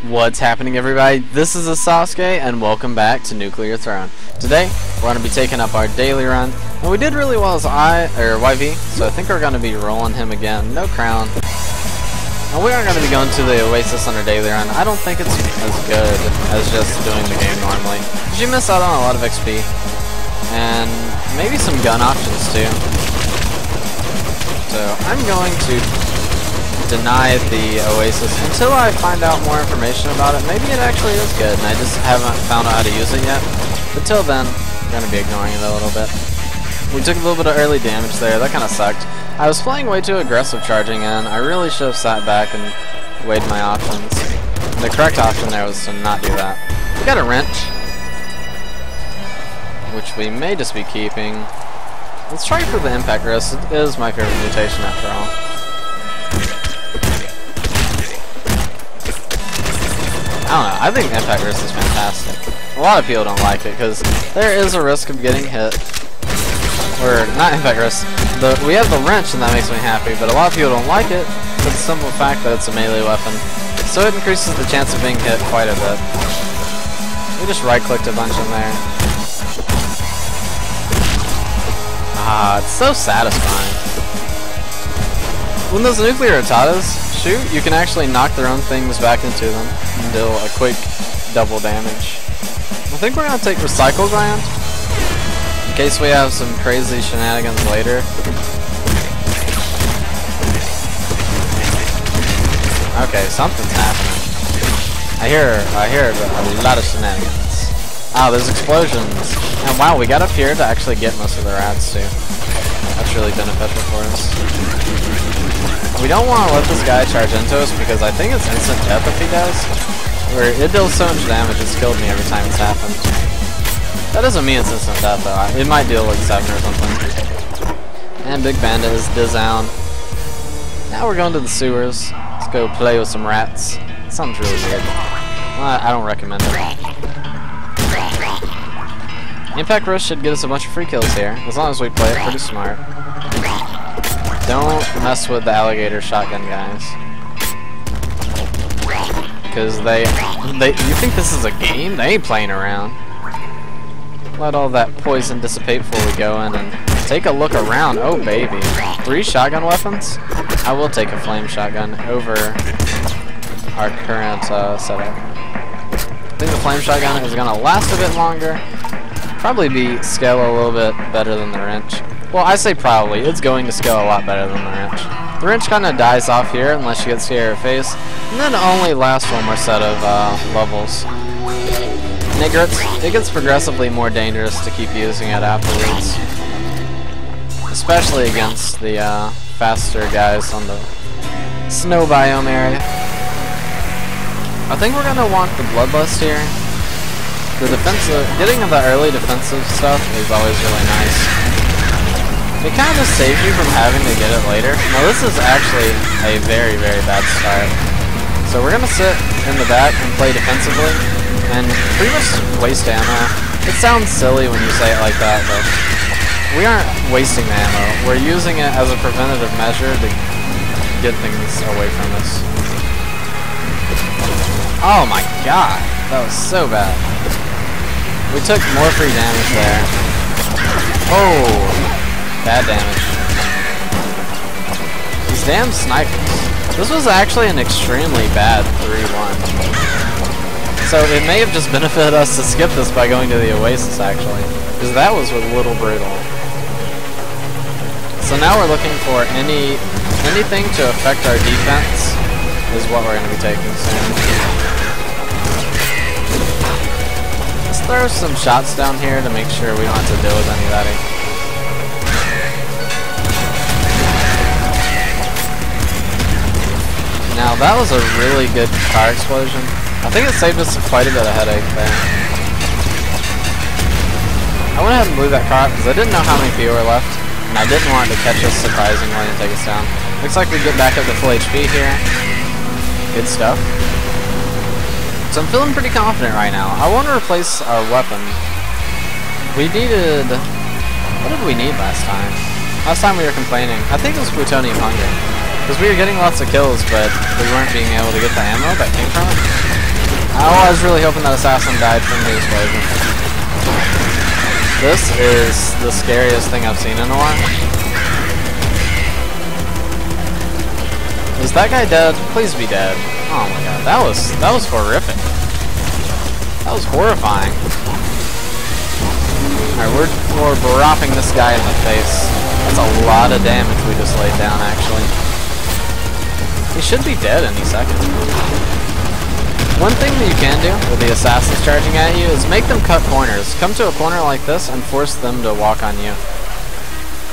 What's happening, everybody? This is Sasuke, and welcome back to Nuclear Throne. Today, we're going to be taking up our daily run, and we did really well as YV, so I think we're going to be rolling him again. No crown. And we aren't going to be going to the Oasis on our daily run. I don't think it's as good as just doing the game normally, because you miss out on a lot of XP, and maybe some gun options too. So, I'm going to deny the Oasis until I find out more information about it. Maybe it actually is good and I just haven't found out how to use it yet. But till then, I'm going to be ignoring it a little bit. We took a little bit of early damage there. That kind of sucked. I was playing way too aggressive charging in. I really should have sat back and weighed my options. The correct option there was to not do that. We got a wrench, which we may just be keeping. Let's try for the impact wrist. It is my favorite mutation after all. I don't know, I think impact wrist is fantastic. A lot of people don't like it because there is a risk of getting hit. Or, not impact wrist, we have the wrench and that makes me happy, but a lot of people don't like it for the simple fact that it's a melee weapon. So it increases the chance of being hit quite a bit. We just right clicked a bunch in there. Ah, it's so satisfying. When those nuclear Atatas shoot, you can actually knock their own things back into them and deal a quick double damage. I think we're going to take Recycle Gland in case we have some crazy shenanigans later. Okay, something's happening. I hear a lot of shenanigans. Ah, there's explosions. And wow, we got up here to actually get most of the rats too. That's really beneficial for us. We don't want to let this guy charge into us because I think it's instant death if he does. Where it deals so much damage, it's killed me every time it's happened. That doesn't mean it's instant death though. It might deal like 7 or something. And Big Bandit is down. Now we're going to the sewers. Let's go play with some rats. It sounds really weird. I don't recommend it. Impact Rush should get us a bunch of free kills here, as long as we play it pretty smart. Don't mess with the alligator shotgun guys. Because you think this is a game? They ain't playing around. Let all that poison dissipate before we go in and take a look around. Oh baby. 3 shotgun weapons? I will take a flame shotgun over our current setup. I think the flame shotgun is going to last a bit longer. Probably be scale a little bit better than the wrench. Well, I say probably. It's going to scale a lot better than the wrench. The wrench kind of dies off here unless you get scared of your face, and then only lasts one more set of levels. And it gets progressively more dangerous to keep using it afterwards, especially against the faster guys on the snow biome area. I think we're gonna want the Bloodlust here. The defensive, getting the early defensive stuff is always really nice. It kind of saves you from having to get it later. Now this is actually a very, very bad start. So we're gonna sit in the back and play defensively, and pretty much waste ammo. It sounds silly when you say it like that, but we aren't wasting the ammo. We're using it as a preventative measure to get things away from us. Oh my god, that was so bad. We took more free damage there. Oh, bad damage. These damn snipers. This was actually an extremely bad 3-1. So it may have just benefited us to skip this by going to the Oasis actually, because that was a little brutal. So now we're looking for anything to affect our defense is what we're going to be taking soon. Throw some shots down here to make sure we don't have to deal with anybody. Now that was a really good car explosion. I think it saved us quite a bit of headache there. I went ahead and blew that car up because I didn't know how many people were left, and I didn't want it to catch us surprisingly and take us down. Looks like we get back up to full HP here. Good stuff. So I'm feeling pretty confident right now. I want to replace our weapon. We needed... What did we need last time? Last time we were complaining. I think it was Plutonium Hunger. Because we were getting lots of kills, but we weren't being able to get the ammo that came from it. I was really hoping that Assassin died from the explosion. This is the scariest thing I've seen in a while. Is that guy dead? Please be dead. Oh my god, that was horrific. That was horrifying. Alright, we're dropping this guy in the face. That's a lot of damage we just laid down, actually. He should be dead any second. One thing that you can do with the assassins charging at you is make them cut corners. Come to a corner like this and force them to walk on you.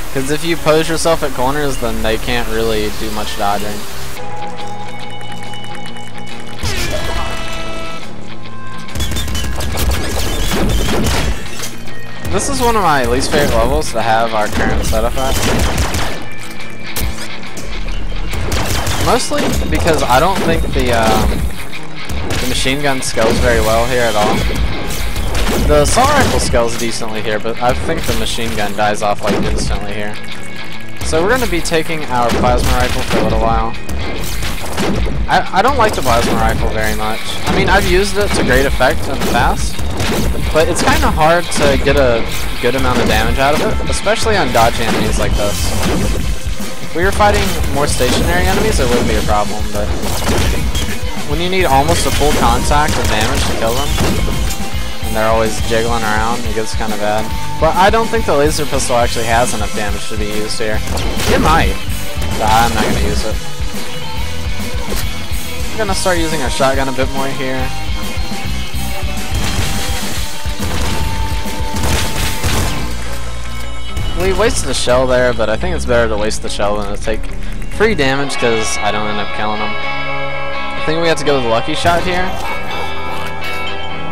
Because if you pose yourself at corners, then they can't really do much dodging. This is one of my least favorite levels to have our current setup at. Mostly because I don't think the machine gun scales very well here at all. The assault rifle scales decently here, but I think the machine gun dies off like instantly here. So we're going to be taking our plasma rifle for a little while. I don't like the plasma rifle very much. I mean, I've used it to great effect in the past, but it's kind of hard to get a good amount of damage out of it, especially on dodgy enemies like this. If we were fighting more stationary enemies, it wouldn't be a problem, but when you need almost a full contact of damage to kill them, and they're always jiggling around, it gets kind of bad. But I don't think the laser pistol actually has enough damage to be used here. It might, but I'm not going to use it. I'm going to start using our shotgun a bit more here. We wasted a shell there, but I think it's better to waste the shell than to take free damage because I don't end up killing them. I think we have to go with the lucky shot here.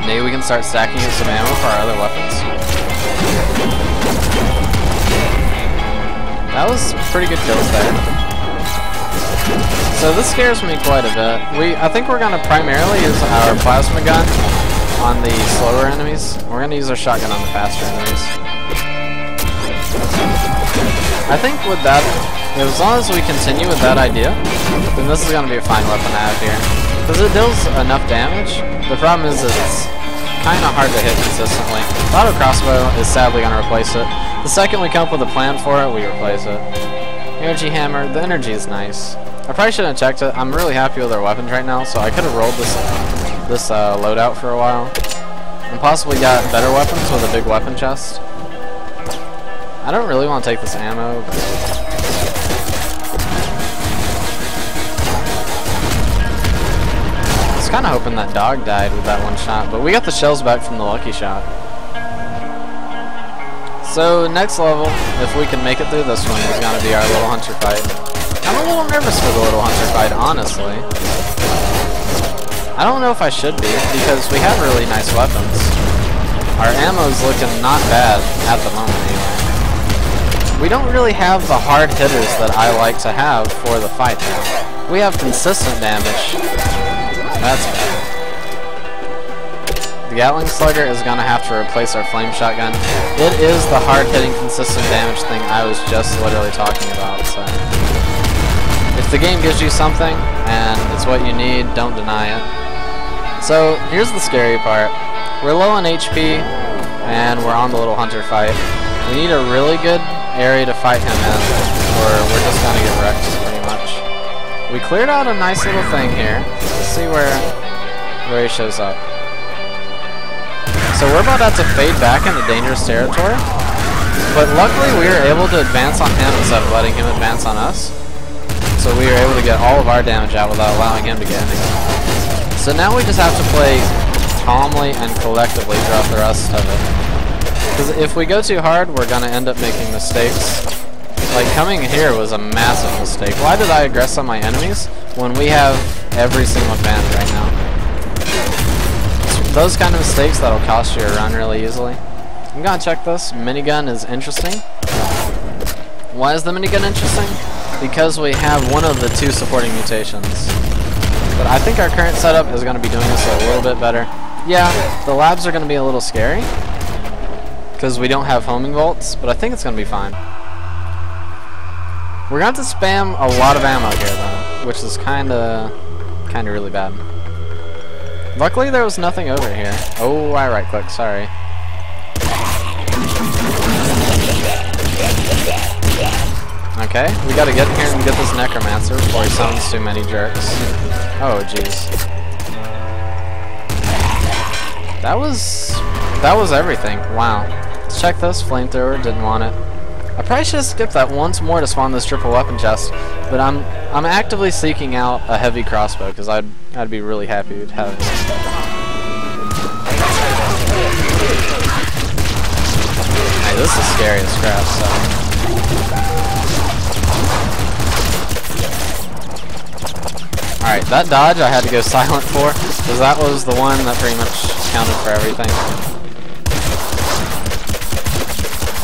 Maybe we can start stacking up some ammo for our other weapons. That was pretty good kills there. So this scares me quite a bit. I think we're going to primarily use our plasma gun on the slower enemies. We're going to use our shotgun on the faster enemies. I think with that, as long as we continue with that idea, then this is going to be a fine weapon to have here. Because it deals enough damage. The problem is it's kind of hard to hit consistently. The auto crossbow is sadly going to replace it. The second we come up with a plan for it, we replace it. Energy hammer, the energy is nice. I probably shouldn't have checked it. I'm really happy with our weapons right now, so I could have rolled this loadout for a while. And possibly got better weapons with a big weapon chest. I don't really want to take this ammo. I was kind of hoping that dog died with that one shot, but we got the shells back from the lucky shot. So next level, if we can make it through this one, is going to be our little hunter fight. I'm a little nervous for the little hunter fight, honestly. I don't know if I should be, because we have really nice weapons. Our ammo's looking not bad at the moment anyway. We don't really have the hard hitters that I like to have for the fight now. We have consistent damage. That's bad. The Gatling Slugger is going to have to replace our flame shotgun. It is the hard-hitting, consistent damage thing I was just literally talking about. So, if the game gives you something and it's what you need, don't deny it. So here's the scary part. We're low on HP and we're on the little hunter fight. We need a really good area to fight him in, or we're just gonna get wrecked pretty much. We cleared out a nice little thing here. Let's see where he shows up. So we're about to fade back into dangerous territory, but luckily we were able to advance on him instead of letting him advance on us. So we were able to get all of our damage out without allowing him to get any. So now we just have to play calmly and collectively throughout the rest of it. Because if we go too hard, we're going to end up making mistakes. Like, coming here was a massive mistake. Why did I aggress on my enemies when we have every single advantage right now? It's those kind of mistakes that'll cost you a run really easily. I'm going to check this. Minigun is interesting. Why is the minigun interesting? Because we have one of the two supporting mutations. But I think our current setup is going to be doing this a little bit better. Yeah, the labs are going to be a little scary because we don't have homing bolts, but I think it's going to be fine. We're going to have to spam a lot of ammo here though, which is kind of really bad. Luckily there was nothing over here. Oh, I right click, sorry. Okay, we gotta get in here and get this Necromancer before he summons too many jerks. Oh, jeez. That was everything. Wow. Let's check this. Flamethrower, didn't want it. I probably should have skipped that once more to spawn this triple weapon chest, but I'm actively seeking out a heavy crossbow because I'd be really happy to have it. Hey, this is scary as crap, so. Alright, that dodge I had to go silent for, because that was the one that pretty much counted for everything.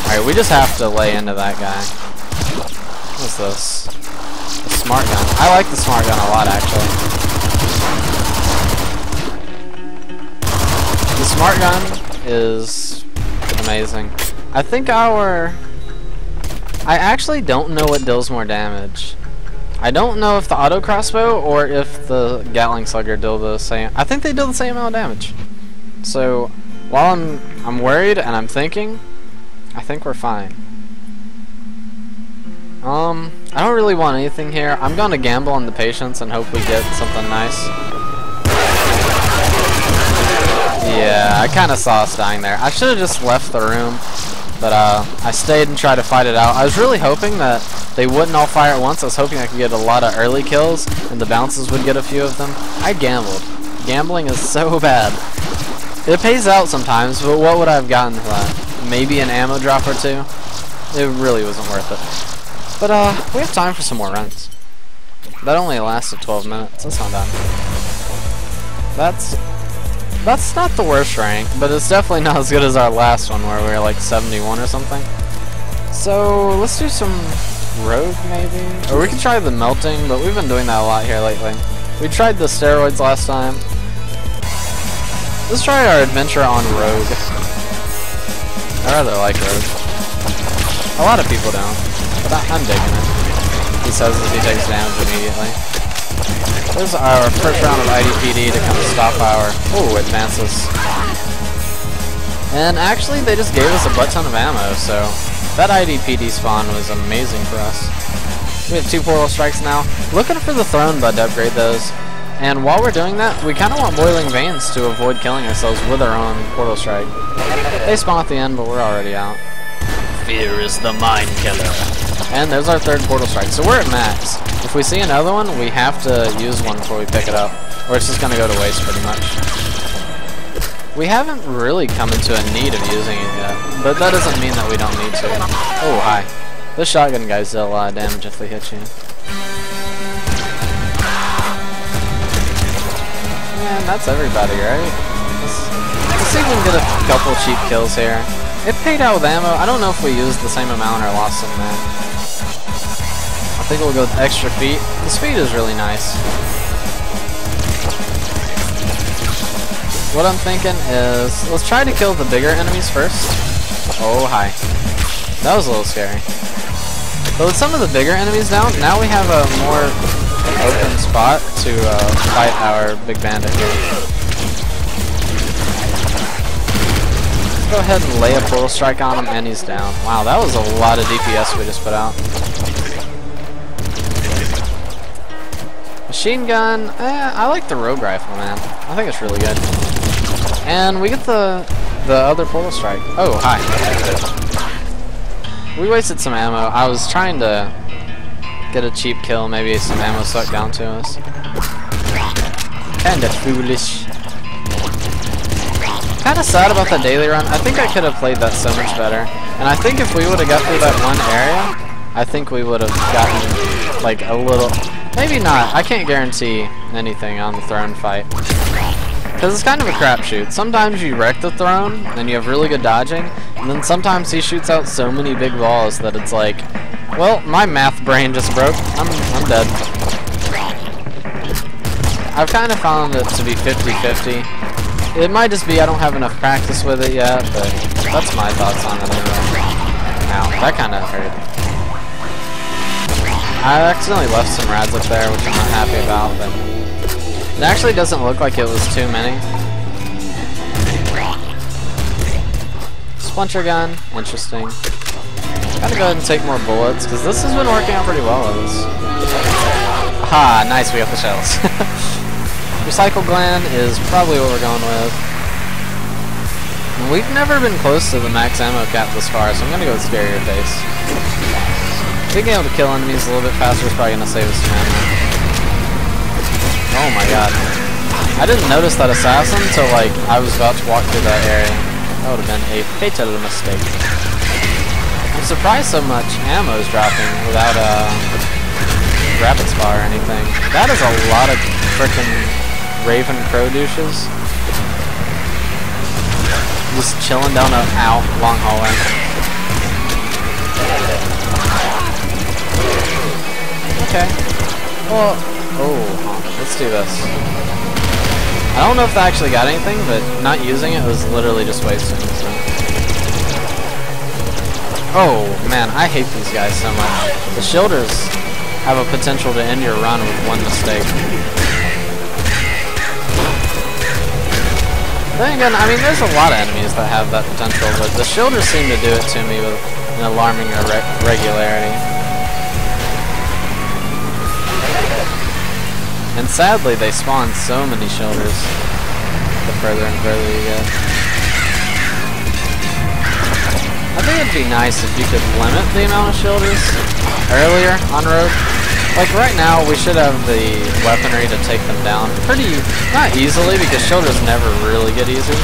Alright, we just have to lay into that guy. What's this? The smart gun. I like the smart gun a lot, actually. The smart gun is amazing. I think I actually don't know what deals more damage. I don't know if the auto crossbow or if the Gatling Slugger deal the same. I think they deal the same amount of damage. So while I'm worried and I'm thinking, I think we're fine. I don't really want anything here. I'm going to gamble on the patience and hope we get something nice. Yeah, I kind of saw us dying there. I should have just left the room, but I stayed and tried to fight it out. I was really hoping that they wouldn't all fire at once. I was hoping I could get a lot of early kills and the bounces would get a few of them. I gambled. Gambling is so bad. It pays out sometimes, but what would I have gotten for that? Maybe an ammo drop or two? It really wasn't worth it. But we have time for some more runs. That only lasted 12 minutes. That's not bad. That's not the worst rank, but it's definitely not as good as our last one where we were like 71 or something. So let's do some rogue maybe? Or we could try the melting, but we've been doing that a lot here lately. We tried the steroids last time. Let's try our adventure on rogue. I rather like rogue. A lot of people don't, but I'm digging it. He says that he takes damage immediately. There's our first round of IDPD to come stop our advances. And actually they just gave us a butt ton of ammo, so that IDPD spawn was amazing for us. We have 2 portal strikes now. Looking for the throne bud to upgrade those. And while we're doing that, we kind of want Boiling Veins to avoid killing ourselves with our own portal strike. They spawn at the end, but we're already out. Fear is the mind killer. And there's our 3rd portal strike. So we're at max. If we see another one, we have to use one before we pick it up, or it's just going to go to waste pretty much. We haven't really come into a need of using it yet, but that doesn't mean that we don't need to. Oh, hi. This shotgun guys deal a lot of damage if they hit you. And that's everybody, right? Let's see if we can get a couple cheap kills here. It paid out with ammo. I don't know if we used the same amount or lost some there. I think we'll go with extra feet. The speed is really nice. What I'm thinking is, let's try to kill the bigger enemies first. Oh, hi. That was a little scary. But with some of the bigger enemies down, now we have a more open spot to fight our big bandit here. Let's go ahead and lay a portal strike on him, and he's down. Wow, that was a lot of DPS we just put out. Machine gun, I like the rogue rifle, man. I think it's really good. And we get the other portal strike. Oh, hi. We wasted some ammo. I was trying to get a cheap kill, maybe some ammo sucked down to us. Kinda foolish. Kinda sad about the daily run. I think I could have played that so much better. And I think if we would have got through that one area, I think we would have gotten like a little... Maybe not. I can't guarantee anything on the throne fight. Because it's kind of a crapshoot. Sometimes you wreck the throne, and you have really good dodging, and then sometimes he shoots out so many big balls that it's like, well, my math brain just broke. I'm dead. I've kind of found it to be 50-50. It might just be I don't have enough practice with it yet, but that's my thoughts on it anyway. Ow, that kind of hurt. I accidentally left some rads up there, which I'm not happy about, but It actually doesn't look like it was too many. Splinter gun, interesting. Gotta go ahead and take more bullets, because this has been working out pretty well with us. Aha, nice, we got the shells. Recycle gland is probably what we're going with. And we've never been close to the max ammo cap this far, so I'm gonna go with Scare Your Face. Being able to kill enemies a little bit faster is probably gonna save us some ammo. Oh my god. I didn't notice that assassin until like I was about to walk through that area. That would have been a fatal mistake. I'm surprised so much ammo is dropping without rapid spot or anything. That is a lot of frickin' Raven Crow douches. Just chilling down a long hallway. Okay. Well, let's do this. I don't know if that actually got anything, but not using it was literally just wasting. So. Oh man, I hate these guys so much. The shielders have a potential to end your run with one mistake. Then again, I mean, there's a lot of enemies that have that potential, but the shielders seem to do it to me with an alarming regularity. And sadly, they spawn so many shielders the further and further you get. I think it'd be nice if you could limit the amount of shielders earlier on Rogue. Like right now, we should have the weaponry to take them down pretty, not easily, because shielders never really get easy,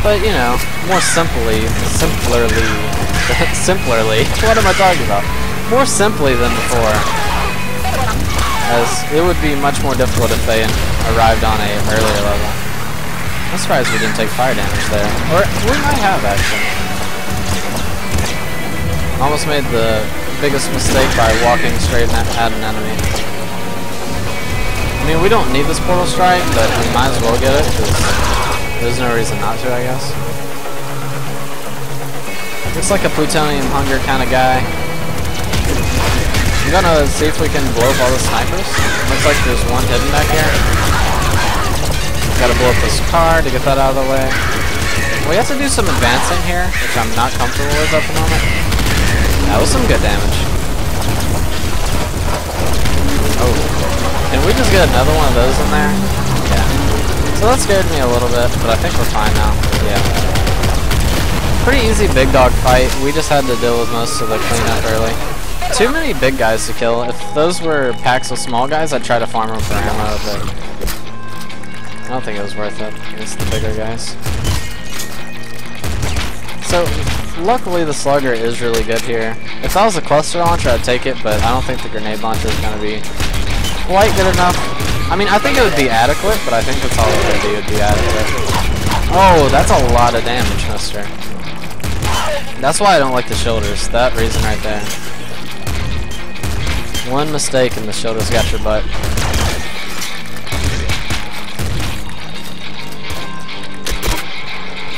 but you know, more simplerly, what am I talking about? More simply than before, as it would be much more difficult if they arrived on a earlier level. I'm surprised we didn't take fire damage there, or we might have actually. Almost made the biggest mistake by walking straight at an enemy. I mean, we don't need this portal strike, but we might as well get it, because there's no reason not to, I guess. Looks like a plutonium hunger kind of guy. I'm gonna see if we can blow up all the snipers. Looks like there's one hidden back here. Gotta blow up this car to get that out of the way. We have to do some advancing here, which I'm not comfortable with at the moment. That was some good damage. Oh. Can we just get another one of those in there? Yeah. So that scared me a little bit, but I think we're fine now. Yeah. Pretty easy big dog fight. We just had to deal with most of the cleanup early. Too many big guys to kill. If those were packs of small guys, I'd try to farm them for ammo, but I don't think it was worth it against the bigger guys. So, luckily the slugger is really good here. If that was a cluster launcher, I'd take it, but I don't think the grenade launcher is going to be quite good enough. I mean, I think it would be adequate, but I think that's all it would be, would be adequate. Oh, that's a lot of damage, mister. That's why I don't like the shoulders, that reason right there. One mistake and the shoulders got your butt.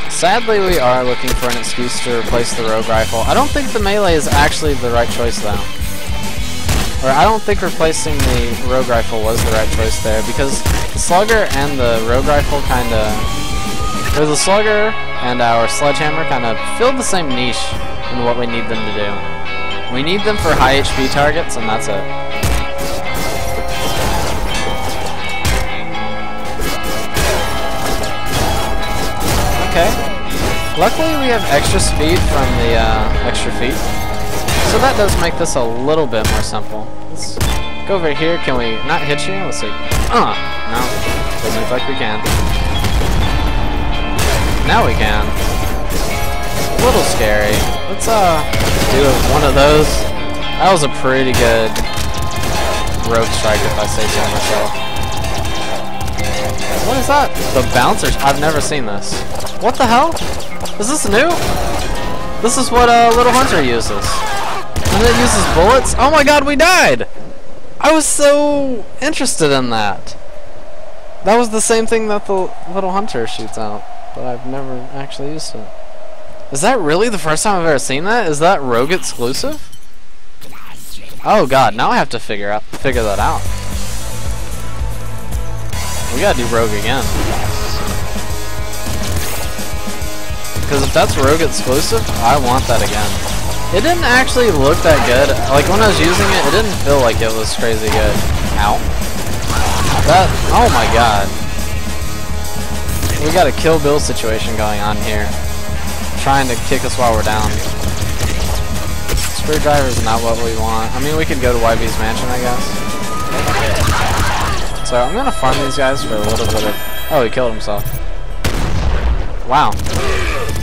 Sadly, we are looking for an excuse to replace the rogue rifle. I don't think the melee is actually the right choice, though. Or I don't think replacing the rogue rifle was the right choice there, because the slugger and the rogue rifle kind of... or the slugger and our sledgehammer kind of fill the same niche in what we need them to do. We need them for high HP targets, and that's it. Okay. Luckily we have extra speed from the extra feet, so that does make this a little bit more simple. Let's go over here. Can we not hit you? Let's see. No, doesn't look like we can. Now we can. A little scary. Let's do one of those. That was a pretty good rogue strike, if I say so myself. What is that? The bouncers? I've never seen this. What the hell? Is this new? This is what Little Hunter uses. And it uses bullets? Oh my god, we died! I was so interested in that. That was the same thing that the Little Hunter shoots out, but I've never actually used it. Is that really the first time I've ever seen that? Is that Rogue exclusive? Oh god, now I have to figure that out. We gotta do Rogue again. Because if that's Rogue exclusive, I want that again. It didn't actually look that good. Like when I was using it, it didn't feel like it was crazy good. Ow. That, oh my god. We got a Kill Bill situation going on here. Trying to kick us while we're down. Screwdriver's not what we want. I mean, we could go to YB's mansion, I guess. So I'm gonna farm these guys for a little bit of... Oh, he killed himself. Wow.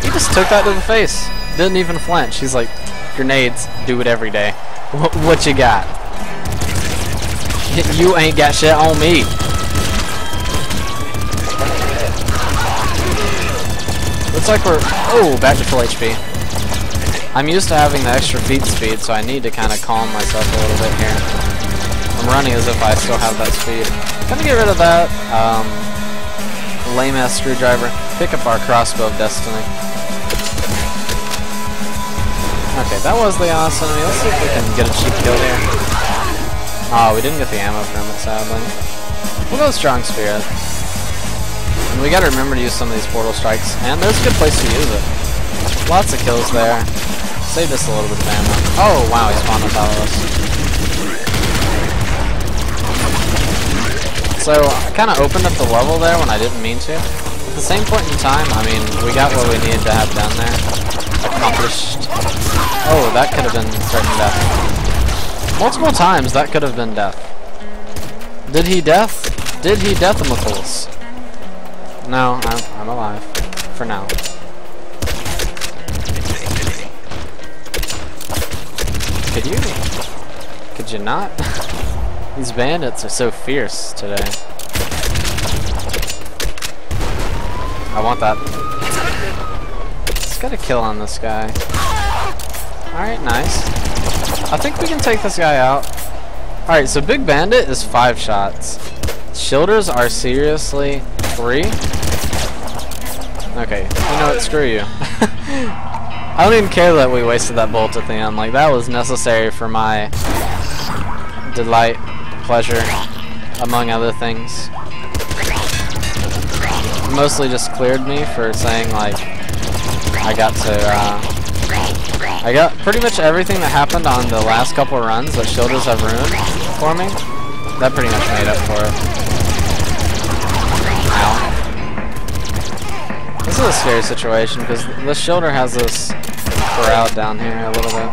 He just took that to the face. Didn't even flinch. He's like, grenades, do it every day. What you got? You ain't got shit on me. Looks like we're... Oh, back to full HP. I'm used to having the extra feet speed, so I need to kind of calm myself a little bit here. I'm running as if I still have that speed. Gonna get rid of that lame-ass screwdriver. Pick up our crossbow of destiny. Okay, that was the honest enemy. Let's see if we can get a cheap kill here. Oh, we didn't get the ammo from it, sadly. We'll go with Strong Spirit. And we gotta remember to use some of these portal strikes, and there's a good place to use it. Lots of kills there. Saved us a little bit of ammo. Oh, wow, he spawned on top of us. So, I kind of opened up the level there when I didn't mean to. At the same point in time, I mean, we got what we needed to have done there. Accomplished. Oh, that could have been certain death. Multiple times, that could have been death. Did he death? Did he deathimals? No, I'm alive. For now. Could you not? These bandits are so fierce today. I want that. Let's get a kill on this guy. Alright, nice. I think we can take this guy out. Alright, so Big Bandit is 5 shots. Shielders are seriously 3. Okay, you know what, screw you. I don't even care that we wasted that bolt at the end. Like, that was necessary for my delight, pleasure, among other things. Mostly just cleared me for saying, like, I got pretty much everything that happened on the last couple runs that Shielders have ruined for me. That pretty much made up for it. Ow. This is a scary situation because the Shielder has us corralled down here a little bit.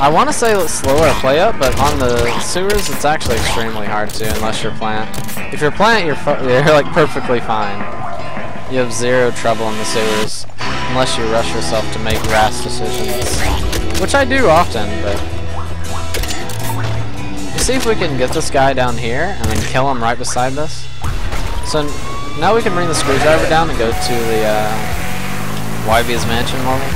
I want to say let's slow our play up, but on the sewers it's actually extremely hard to unless you're plant. If you're plant, you're like perfectly fine. You have zero trouble in the sewers unless you rush yourself to make rash decisions, which I do often. But let's see if we can get this guy down here and then kill him right beside this. So now we can bring the screwdriver down and go to the YB's mansion level.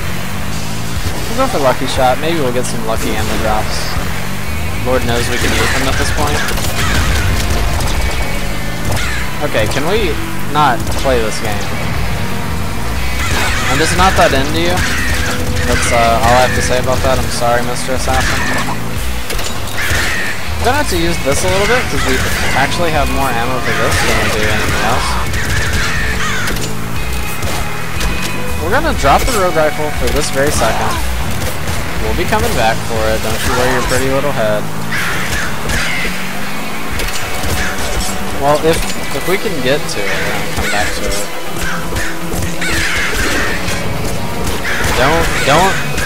We'll go for Lucky Shot. Maybe we'll get some lucky ammo drops. Lord knows we can use them at this point. Okay, can we not play this game? I'm just not that into you. That's all I have to say about that. I'm sorry, Mr. Assassin. I'm gonna have to use this a little bit because we actually have more ammo for this than we do anything else. We're gonna drop the rogue rifle for this very second. We'll be coming back for it. Don't you worry your pretty little head. Well, if we can get to it, we're gonna come back to it.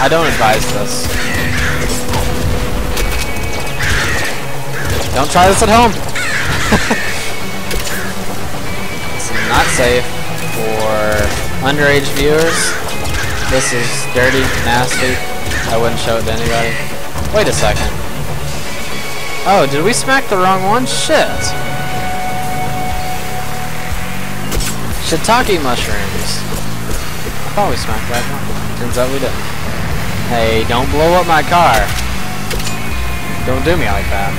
I don't advise this. Don't try this at home. It's not safe for underage viewers. This is dirty, nasty. I wouldn't show it to anybody. Wait a second. Oh, did we smack the wrong one? Shit. Shiitake mushrooms. I thought we smacked that one. Turns out we didn't. Hey, don't blow up my car. Don't do me like that.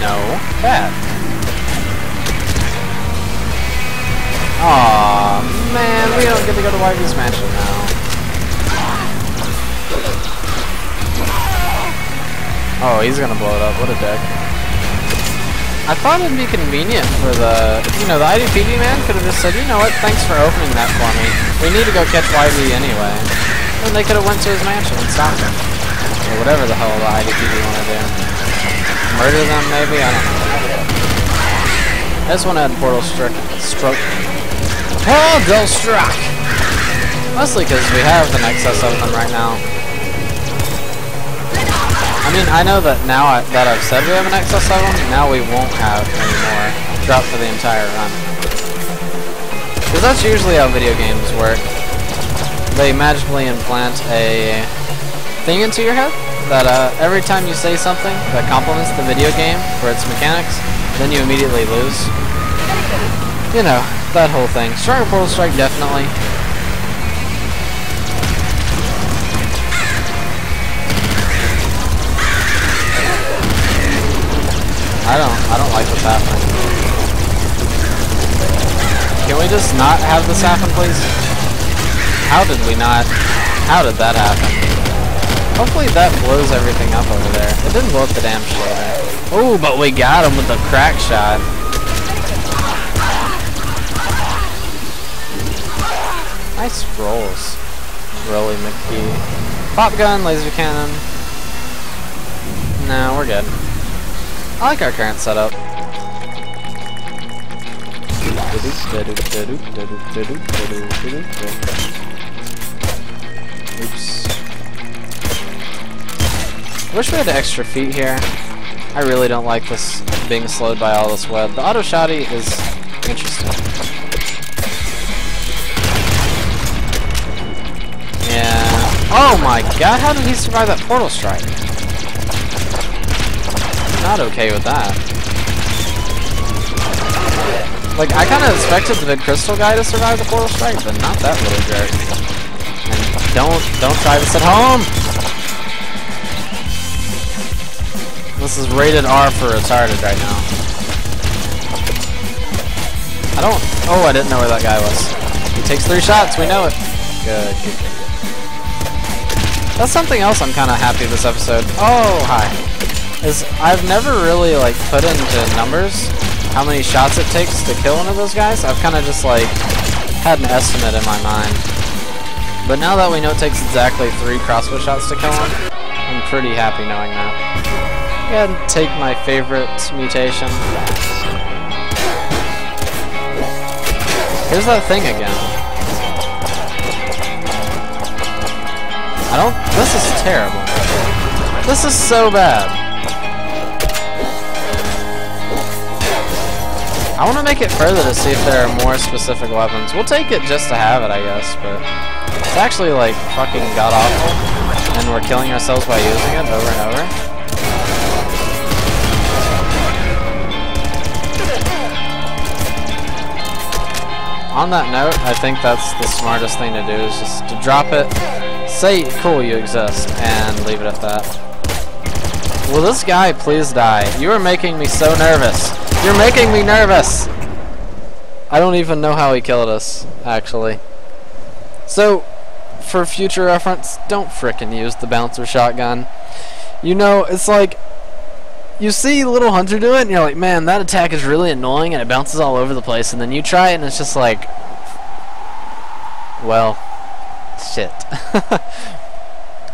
No. Bad. Aw, man, we don't get to go to YB's mansion now. Oh, he's gonna blow it up. What a dick. I thought it'd be convenient for the, the IDPD man could have just said, you know what, thanks for opening that for me. We need to go catch YB anyway. And they could have went to his mansion and stopped him. Or whatever the hell the IDPD want to do. Murder them, maybe? I don't know. I just want to add Portal Stroke. Portal Stroke! Mostly because we have an excess of them right now. I mean, I know that now that I've said we have an excess of them, now we won't have any more throughout for the entire run. Because that's usually how video games work. They magically implant a thing into your head that every time you say something that complements the video game for its mechanics, then you immediately lose. You know, that whole thing. Stronger Portal Strike, definitely. I don't like what's happening. Can we just not have this happen, please? How did we not? How did that happen? Hopefully that blows everything up over there. It didn't blow up the damn shoulder. Oh, but we got him with the crack shot. Nice rolls. Rolly McKee. Pop gun, laser cannon. No, we're good. I like our current setup. Oops. I wish we had extra feet here. I really don't like this being slowed by all this web. The auto shotty is interesting. Yeah. Oh my god, how did he survive that portal strike? Not okay with that. Like, I kind of expected the big crystal guy to survive the portal strike, but not that little jerk. And don't try this at home! This is rated R for retarded right now. Oh, I didn't know where that guy was. He takes 3 shots, we know it. Good. That's something else I'm kind of happy this episode. Oh, hi. Is I've never really like put into numbers how many shots it takes to kill one of those guys. I've kind of just like had an estimate in my mind. But now that we know it takes exactly 3 crossbow shots to kill him, I'm pretty happy knowing that. Go ahead and take my favorite mutation. Here's that thing again. This is terrible. This is so bad. I want to make it further to see if there are more specific weapons. We'll take it just to have it, I guess, but it's actually like fucking god-awful, and we're killing ourselves by using it over and over. On that note, I think that's the smartest thing to do, is just to drop it, say, cool, you exist, and leave it at that. Will this guy please die? You are making me so nervous. You're making me nervous! I don't even know how he killed us, actually. So, for future reference, don't frickin' use the bouncer shotgun. You know, it's like, you see Little Hunter do it, and you're like, man, that attack is really annoying, and it bounces all over the place, and then you try it, and it's just like, well, shit.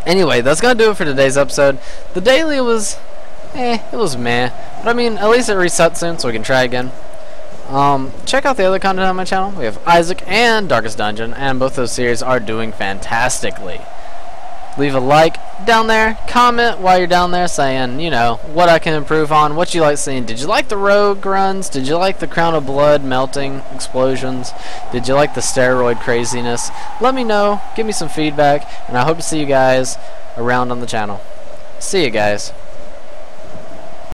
Anyway, that's gonna do it for today's episode. The daily was, it was meh. But I mean, at least it resets soon, so we can try again. Check out the other content on my channel. We have Isaac and Darkest Dungeon, and both those series are doing fantastically. Leave a like down there, comment while you're down there saying, you know, what I can improve on, what you like seeing. Did you like the rogue runs? Did you like the Crown of Blood melting explosions? Did you like the steroid craziness? Let me know, give me some feedback, and I hope to see you guys around on the channel. See you guys.